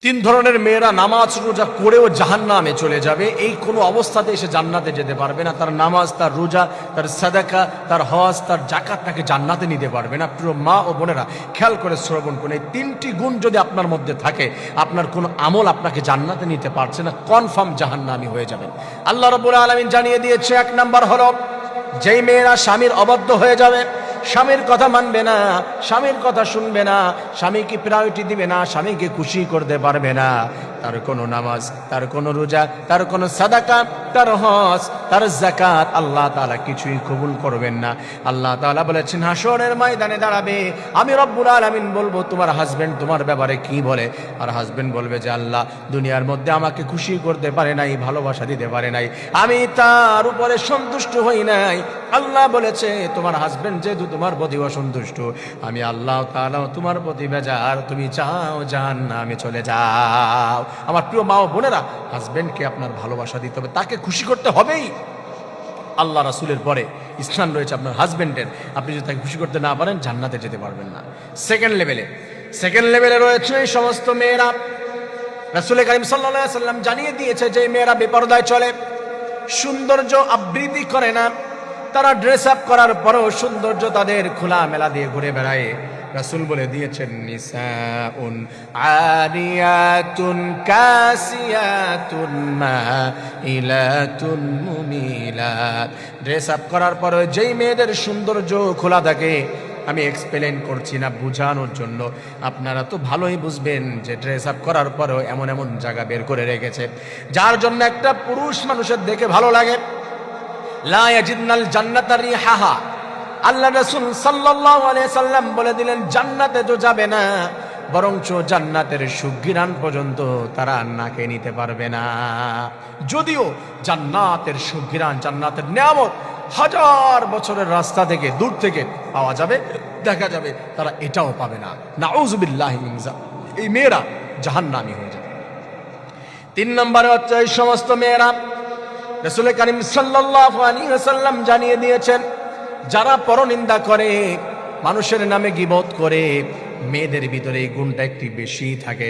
তিন ধরনের মেয়েরা নামাজ রোজা করেও জাহান্নামে চলে যাবে, এই কোনো অবস্থাতে এসে জান্নাতে যেতে পারবে না। তার নামাজ, তার রোজা, তার সাদাকা, তার হজ, তার জাকাত তাকে জান্নাতে নিতে পারবে না। প্রিয় মা ও বোনেরা, খেয়াল করে শ্রবণ করুন, এই তিনটি গুণ যদি আপনার মধ্যে থাকে, আপনার কোনো আমল আপনাকে জান্নাতে নিতে পারছে না, কনফার্ম জাহান্নামী হয়ে যাবেন। আল্লাহ রাব্বুল আলামিন জানিয়ে দিয়েছে, এক নাম্বার হলো যেই মেয়েরা স্বামীর অবাধ্য হয়ে যাবে, স্বামীর কথা মানবে না, স্বামীর কথা শুনবে না, স্বামীকে প্রায়োরিটি দিবে না, স্বামীকে খুশি করতে পারবে না, তার কোনো নামাজ, তার কোনো রোজা, তার কোনো সাদাকা, তার হজ, তার যাকাত আল্লাহ তাআলা কিছুই কবুল করবেন না। আল্লাহ তাআলা বলেছেন, হাশরের ময়দানে দাঁড়াবে, আমি রব্বুল আলামিন বলবো তোমার হাজবেন্ড তোমার ব্যাপারে কি বলে? আর হাজবেন্ড বলবে যে আল্লাহ দুনিয়ার মধ্যে আমাকে খুশি করতে পারে নাই, ভালোবাসা দিতে পারে নাই, আমি তার উপরে সন্তুষ্ট হই নাই। আল্লাহ বলেছে তোমার হাজবেন্ড যেহেতু তোমার প্রতি অসন্তুষ্ট, আমি আল্লাহ তাআলা তোমার প্রতি বেজার, তুমি চাও জাহান্নামে চলে যাও। আমার প্রিয় মা ও বোনেরা, হাজবেন্ডকে আপনার ভালোবাসা দিতে হবে, তাকে খুশি করতে হবেই। আল্লাহ রাসূলের পরে স্থান রয়েছে আপনার হাজবেন্ডের। আপনি যদি তাকে খুশি করতে না পারেন, জান্নাতে যেতে পারবেন না। সেকেন্ড লেভেলে রয়েছে এই সমস্ত মেয়েরা, রাসূল কারীম সাল্লাল্লাহু আলাইহি সাল্লাম জানিয়ে দিয়েছে যে মেয়েরা বেপরদায় চলে, সৌন্দর্য আবৃত্তি করে না, তারা ড্রেস আপ করার পরেও সৌন্দর্য তাদের খোলা মেলা দিয়ে ঘুরে বেড়ায়। রাসূল বলে দিয়েছেন, নিসাউন আরিয়াতুন কাসিয়াতুন মাইলাতুন মুমিলাত। ড্রেস আপ করার পরে যেই মেয়েদের সৌন্দর্য খোলা থাকে, আমি এক্সপ্লেইন করছি না, বোঝানোর জন্য, আপনারা তো ভালোই বুঝবেন যে ড্রেস আপ করার পরেও এমন এমন জায়গা বের করে রেখেছে যার জন্য একটা পুরুষ মানুষের দেখে ভালো লাগে। লা ইয়াজিদনাল জান্নাতা রিহাহা, আল্লাহ রাসূল সাল্লাল্লাহু আলাইহি সাল্লাম বলে দিলেন, জান্নাতে তো যাবে না, বরঞ্চ জান্নাতের সুঘ্রাণ পর্যন্ত তারা নাকে নিতে পারবে না। যদিও জান্নাতের সুঘ্রাণ, জান্নাতের নিয়ামত হাজার বছরের রাস্তা থেকে, দূর থেকে পাওয়া যাবে, দেখা যাবে, তারা এটাও পাবে না। নাউযুবিল্লাহি মিন যালিক, এই মেয়েরা জাহান্নামী হয়ে যাবে। তিন নম্বরে হচ্ছে এই সমস্ত মেয়েরা, রাসূল কারীম সাল্লাল্লাহু আলাইহি ওয়াসাল্লাম জানিয়ে দিয়েছেন, যারা পরনিন্দা করে, মানুষের নামে গীবত করে, মেয়েদের ভিতরে এই গুণটা একটু বেশি থাকে।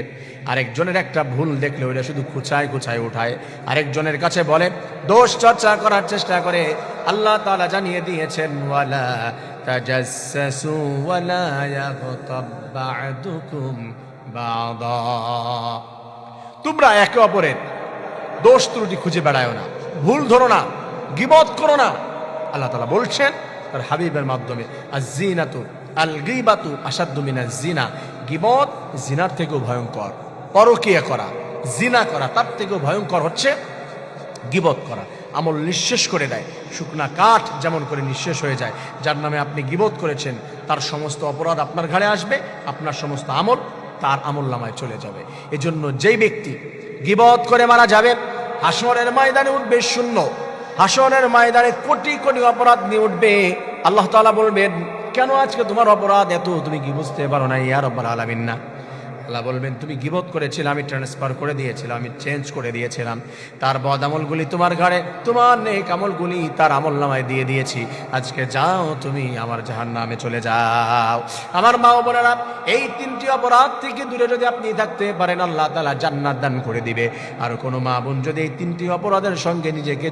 আরেকজনের একটা ভুল দেখলে ওরা শুধু খুঁচায় খুঁচায় উঠায়, আরেকজনের কাছে বলে, দোষ চর্চা করার চেষ্টা করে। আল্লাহ তাআলা জানিয়ে দিয়েছেন, ওয়ালা তাজাসসু ওয়ালা ইয়াগতাব বা'দুকুম বা'দা, তোমরা একে অপরের দোষ ত্রুটি খুঁজে বেড়ায়ো না, ভুল ধরো না, গীবত করো না। আল্লাহ তাআলা বলছেন তার হাবিবের মাধ্যমে, আয-যিনাতু আল গীবাতু আশাদ্দু মিনাজ যিনা, গীবত জিনার থেকেও ভয়ঙ্কর, পরকীয়া করা, জিনা করা তার থেকেও ভয়ঙ্কর হচ্ছে গীবত করা। আমল নিঃশেষ করে দেয়, শুকনা কাঠ যেমন করে নিঃশেষ হয়ে যায়। যার নামে আপনি গীবত করেছেন, তার সমস্ত অপরাধ আপনার ঘাড়ে আসবে, আপনার সমস্ত আমল তার আমল নামায় চলে যাবে। এজন্য যেই ব্যক্তি গীবত করে মারা যাবে, হাশরের ময়দানে উঠবে শূন্য, হাশরের ময়দানে কোটি কোটি অপরাধ নিয়ে উঠবে। আল্লাহ তাআলা বলবেন, কেন আজকে তোমার অপরাধ এত, তুমি কি বুঝতে পারো না? ইয়া রাব্বাল আলামিন না। আল্লাহ বলবেন, তুমি গীবত করেছিলে, আমি ট্রান্সফার করে দিয়েছিলাম, আমি চেঞ্জ করে দিয়েছিলাম, তার বদ আমলগুলি তোমার ঘাড়ে, তোমার নেক আমলগুলি তার আমল নামায় দিয়ে দিয়েছি, আজকে যাও তুমি আমার জাহান্নামে চলে যাও। আমার মা ও বোনেরা, এই তিনটি অপরাধ থেকে দূরে যদি আপনি থাকতে পারেন, আল্লাহ তাআলা জান্নাত দান করে দিবে। আর কোনো মা বোন যদি এই তিনটি অপরাধের সঙ্গে নিজেকে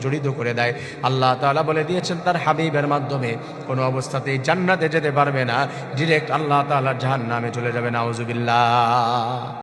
জড়িত করে দেয়, আল্লাহ তাআলা বলে দিয়েছেন তার হাবিবের মাধ্যমে, কোনো অবস্থাতেই জান্নাতে যেতে পারবে না, ডিরেক্ট আল্লাহ তাআলা জাহান্নামে চলে যাবে। নাউযুবিল্লাহ।